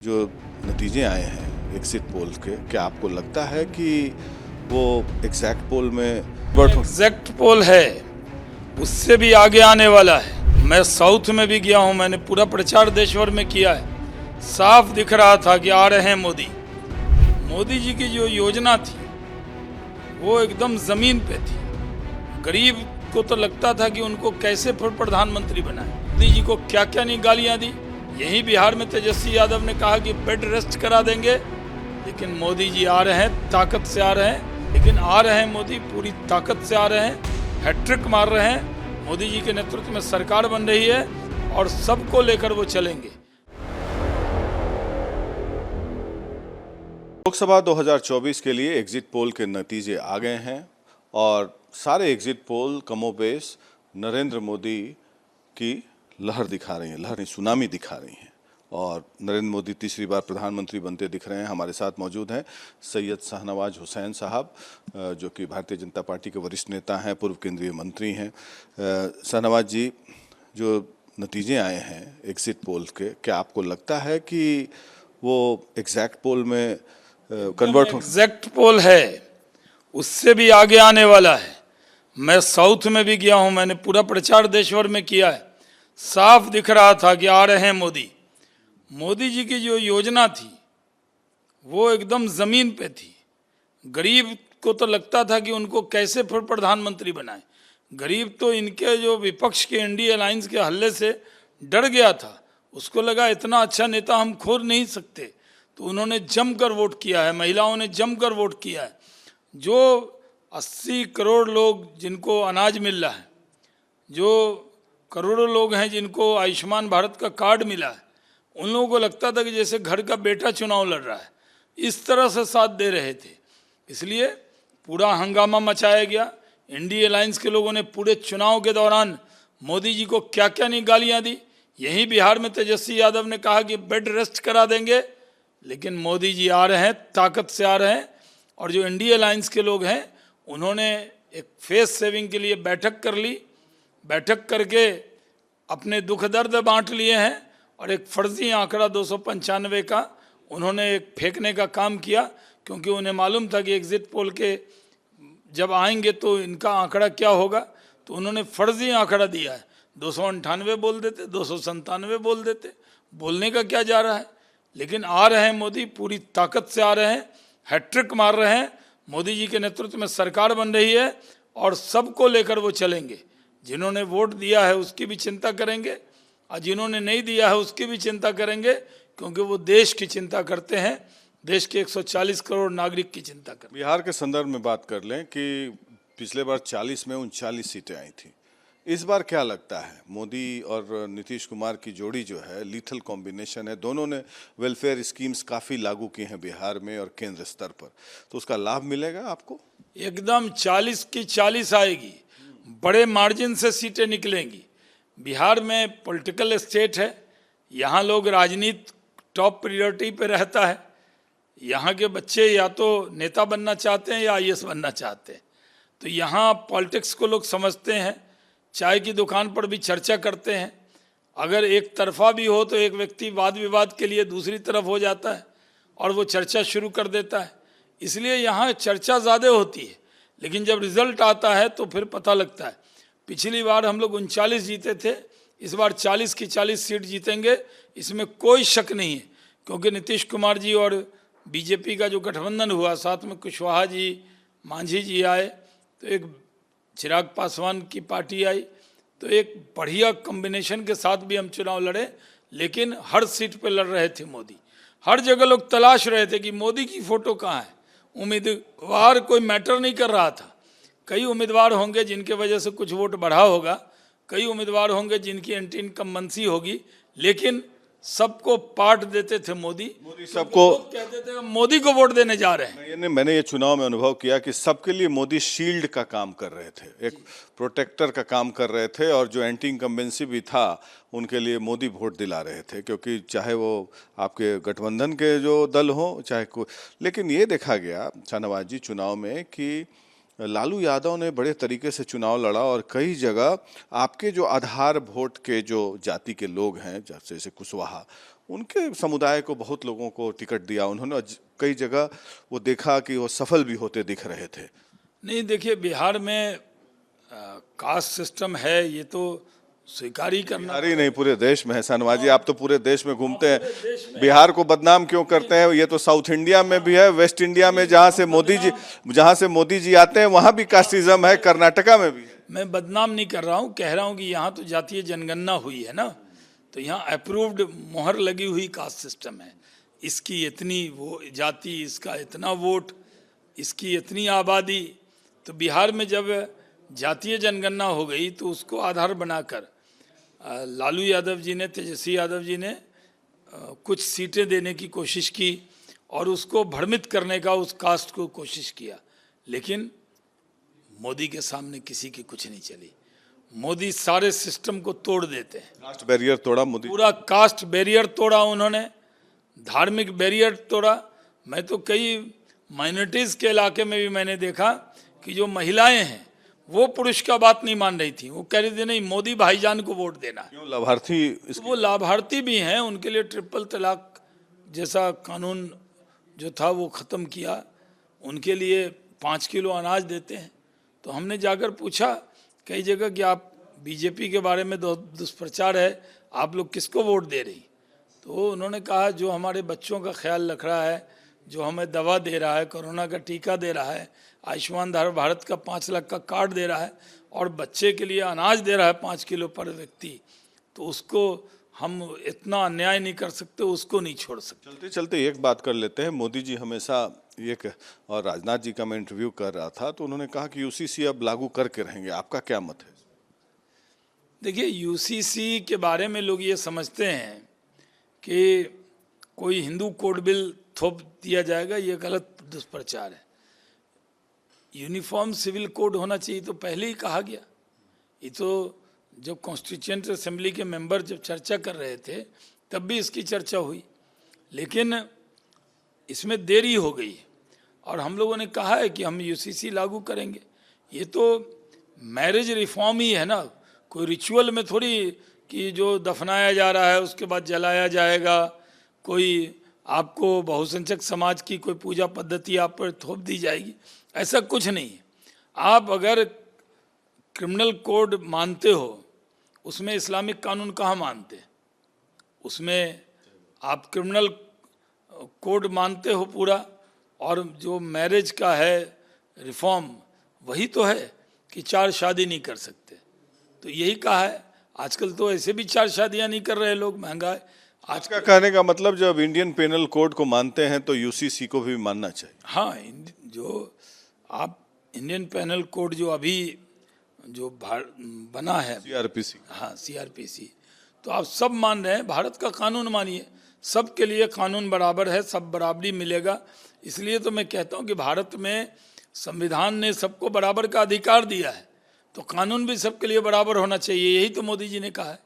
जो नतीजे आए हैं एग्जिट पोल के, क्या आपको लगता है कि वो एग्जैक्ट पोल में एग्जैक्ट पोल है, उससे भी आगे आने वाला है। मैं साउथ में भी गया हूं, मैंने पूरा प्रचार देश भर में किया है। साफ दिख रहा था कि आ रहे हैं मोदी। मोदी जी की जो योजना थी वो एकदम जमीन पे थी। गरीब को तो लगता था कि उनको कैसे फिर प्रधानमंत्री बनाए। मोदी जी को क्या क्या नहीं गालियां दी। यही बिहार में तेजस्वी यादव ने कहा कि बेड रेस्ट करा देंगे, लेकिन मोदी जी आ रहे हैं, ताकत से आ रहे हैं। लेकिन आ रहे हैं मोदी, पूरी ताकत से आ रहे हैं, हैट्रिक मार रहे हैं। मोदी जी के नेतृत्व में सरकार बन रही है और सबको लेकर वो चलेंगे। लोकसभा 2024 के लिए एग्जिट पोल के नतीजे आ गए हैं और सारे एग्जिट पोल कमोबेश नरेंद्र मोदी की लहर दिखा रही हैं, लहर नहीं सुनामी दिखा रही हैं और नरेंद्र मोदी तीसरी बार प्रधानमंत्री बनते दिख रहे हैं। हमारे साथ मौजूद हैं सैयद शाहनवाज हुसैन साहब, जो कि भारतीय जनता पार्टी के वरिष्ठ नेता हैं, पूर्व केंद्रीय मंत्री हैं। शाहनवाज जी, जो नतीजे आए हैं एग्जिट पोल के, क्या आपको लगता है कि वो एग्जैक्ट पोल में कन्वर्ट हो? एग्जैक्ट पोल है, उससे भी आगे आने वाला है। मैं साउथ में भी गया हूं, मैंने पूरा प्रचार देश भर में किया है। साफ दिख रहा था कि आ रहे हैं मोदी। मोदी जी की जो योजना थी वो एकदम जमीन पे थी। गरीब को तो लगता था कि उनको कैसे फिर प्रधानमंत्री बनाए। गरीब तो इनके जो विपक्ष के इंडिया अलायंस के हल्ले से डर गया था। उसको लगा इतना अच्छा नेता हम खोज नहीं सकते, तो उन्होंने जमकर वोट किया है। महिलाओं ने जमकर वोट किया है। जो 80 करोड़ लोग जिनको अनाज मिल रहा है, जो करोड़ों लोग हैं जिनको आयुष्मान भारत का कार्ड मिला है, उन लोगों को लगता था कि जैसे घर का बेटा चुनाव लड़ रहा है। इस तरह से साथ दे रहे थे, इसलिए पूरा हंगामा मचाया गया। इंडिया अलायंस के लोगों ने पूरे चुनाव के दौरान मोदी जी को क्या क्या नहीं गालियां दी। यही बिहार में तेजस्वी यादव ने कहा कि बेड रेस्ट करा देंगे, लेकिन मोदी जी आ रहे हैं, ताकत से आ रहे हैं। और जो इंडिया अलायंस के लोग हैं उन्होंने एक फेस सेविंग के लिए बैठक कर ली। बैठक करके अपने दुख दर्द बांट लिए हैं और एक फर्जी आंकड़ा 295 का उन्होंने एक फेंकने का काम किया, क्योंकि उन्हें मालूम था कि एग्जिट पोल के जब आएंगे तो इनका आंकड़ा क्या होगा। तो उन्होंने फर्जी आंकड़ा दिया है। 298 बोल देते, 297 बोल देते। बोलने का क्या जा रहा है। लेकिन आ रहे हैं मोदी, पूरी ताकत से आ रहे हैं, हैट्रिक मार रहे हैं। मोदी जी के नेतृत्व में सरकार बन रही है और सबको लेकर वो चलेंगे। जिन्होंने वोट दिया है उसकी भी चिंता करेंगे और जिन्होंने नहीं दिया है उसकी भी चिंता करेंगे, क्योंकि वो देश की चिंता करते हैं, देश के 140 करोड़ नागरिक की चिंता करते हैं। बिहार के संदर्भ में बात कर लें कि पिछले बार 40 में 39 सीटें आई थी। इस बार क्या लगता है, मोदी और नीतीश कुमार की जोड़ी जो है लीथल कॉम्बिनेशन है, दोनों ने वेलफेयर स्कीम्स काफ़ी लागू की हैं बिहार में और केंद्र स्तर पर, तो उसका लाभ मिलेगा आपको? एकदम 40 की 40 आएगी, बड़े मार्जिन से सीटें निकलेंगी। बिहार में पॉलिटिकल स्टेट है, यहाँ लोग राजनीति टॉप प्रायोरिटी पे रहता है। यहाँ के बच्चे या तो नेता बनना चाहते हैं या आईएएस बनना चाहते हैं। तो यहाँ पॉलिटिक्स को लोग समझते हैं। चाय की दुकान पर भी चर्चा करते हैं। अगर एक तरफा भी हो तो एक व्यक्ति वाद विवाद के लिए दूसरी तरफ हो जाता है और वो चर्चा शुरू कर देता है। इसलिए यहाँ चर्चा ज़्यादा होती है, लेकिन जब रिजल्ट आता है तो फिर पता लगता है। पिछली बार हम लोग 39 जीते थे, इस बार 40 की 40 सीट जीतेंगे, इसमें कोई शक नहीं है। क्योंकि नीतीश कुमार जी और बीजेपी का जो गठबंधन हुआ, साथ में कुशवाहा जी, मांझी जी आए, तो एक चिराग पासवान की पार्टी आई, तो एक बढ़िया कॉम्बिनेशन के साथ भी हम चुनाव लड़े। लेकिन हर सीट पे लड़ रहे थे मोदी। हर जगह लोग तलाश रहे थे कि मोदी की फ़ोटो कहाँ है। उम्मीदवार कोई मैटर नहीं कर रहा था। कई उम्मीदवार होंगे जिनके वजह से कुछ वोट बढ़ा होगा, कई उम्मीदवार होंगे जिनकी एंटी इनकम्बेंसी होगी, लेकिन सबको पार्ट देते थे मोदी। सबको कहते थे हम मोदी को वोट देने जा रहे हैं। मैंने ये चुनाव में अनुभव किया कि सबके लिए मोदी शील्ड का काम कर रहे थे, एक प्रोटेक्टर का काम कर रहे थे, और जो एंटी इनकम्बेंसी भी था उनके लिए मोदी वोट दिला रहे थे, क्योंकि चाहे वो आपके गठबंधन के जो दल हो चाहे कोई। लेकिन ये देखा गया शाहनवाज जी चुनाव में कि लालू यादव ने बड़े तरीके से चुनाव लड़ा और कई जगह आपके जो आधार वोट के जो जाति के लोग हैं, जैसे कुशवाहा, उनके समुदाय को बहुत लोगों को टिकट दिया उन्होंने, कई जगह वो देखा कि वो सफल भी होते दिख रहे थे। नहीं, देखिए बिहार में कास्ट सिस्टम है, ये तो स्वीकार ही करना। बिहार ही नहीं, पूरे देश में है। शाहनवाज जी, आप तो पूरे देश में घूमते हैं, बिहार को बदनाम क्यों करते हैं? ये तो साउथ इंडिया में भी है, वेस्ट इंडिया में जहाँ से मोदी जी आते हैं वहाँ भी कास्टिज्म है, कर्नाटका में भी है। मैं बदनाम नहीं कर रहा हूँ, कह रहा हूँ कि यहाँ तो जातीय जनगणना हुई है ना, तो यहाँ अप्रूव्ड मोहर लगी हुई कास्ट सिस्टम है। इसकी इतनी वो जाति, इसका इतना वोट, इसकी इतनी आबादी। तो बिहार में जब जातीय जनगणना हो गई तो उसको आधार बनाकर लालू यादव जी ने, तेजस्वी यादव जी ने कुछ सीटें देने की कोशिश की और उसको भ्रमित करने का उस कास्ट को कोशिश किया, लेकिन मोदी के सामने किसी की कुछ नहीं चली। मोदी सारे सिस्टम को तोड़ देते हैं। कास्ट बैरियर तोड़ा मोदी, पूरा कास्ट बैरियर तोड़ा उन्होंने, धार्मिक बैरियर तोड़ा। मैं तो कई माइनॉरिटीज़ के इलाके में भी मैंने देखा कि जो महिलाएं हैं वो पुरुष का बात नहीं मान रही थी, वो कह रही थी नहीं मोदी भाईजान को वोट देना है। क्यों? लाभार्थी तो वो लाभार्थी भी हैं, उनके लिए ट्रिपल तलाक जैसा कानून जो था वो ख़त्म किया, उनके लिए 5 किलो अनाज देते हैं। तो हमने जाकर पूछा कई जगह कि आप बीजेपी के बारे में दुष्प्रचार है, आप लोग किसको वोट दे रही? तो उन्होंने कहा जो हमारे बच्चों का ख्याल रख रहा है, जो हमें दवा दे रहा है, कोरोना का टीका दे रहा है, आयुष्मान भारत का 5 लाख का कार्ड दे रहा है और बच्चे के लिए अनाज दे रहा है 5 किलो पर व्यक्ति, तो उसको हम इतना अन्याय नहीं कर सकते, उसको नहीं छोड़ सकते। चलते चलते एक बात कर लेते हैं। मोदी जी हमेशा एक, और राजनाथ जी का मैं इंटरव्यू कर रहा था तो उन्होंने कहा कि यूसीसी अब लागू करके रहेंगे, आपका क्या मत है? देखिए, यूसीसी के बारे में लोग ये समझते हैं कि कोई हिंदू कोड बिल थोप दिया जाएगा, ये गलत दुष्प्रचार है। यूनिफॉर्म सिविल कोड होना चाहिए तो पहले ही कहा गया। ये तो जब कॉन्स्टिट्यूएंट असेंबली के मेंबर जब चर्चा कर रहे थे तब भी इसकी चर्चा हुई, लेकिन इसमें देरी हो गई और हम लोगों ने कहा है कि हम यूसीसी लागू करेंगे। ये तो मैरिज रिफॉर्म ही है ना, कोई रिचुअल में थोड़ी कि जो दफनाया जा रहा है उसके बाद जलाया जाएगा, कोई आपको बहुसंख्यक समाज की कोई पूजा पद्धति आप पर थोप दी जाएगी, ऐसा कुछ नहीं है। आप अगर क्रिमिनल कोड मानते हो, उसमें इस्लामिक कानून कहाँ मानते हैं? उसमें आप क्रिमिनल कोड मानते हो पूरा, और जो मैरिज का है रिफॉर्म वही तो है कि 4 शादी नहीं कर सकते, तो यही कहा है। आजकल तो ऐसे भी 4 शादियां नहीं कर रहे लोग, महंगा है। आज का कहने का मतलब जब इंडियन पेनल कोड को मानते हैं तो यूसीसी को भी मानना चाहिए। हाँ, जो आप इंडियन पेनल कोड जो अभी जो बना है सीआरपीसी, हाँ सीआरपीसी, तो आप सब मान रहे हैं, भारत का कानून मानिए, सबके लिए कानून बराबर है, सब बराबरी मिलेगा। इसलिए तो मैं कहता हूँ कि भारत में संविधान ने सबको बराबर का अधिकार दिया है, तो कानून भी सबके लिए बराबर होना चाहिए, यही तो मोदी जी ने कहा है।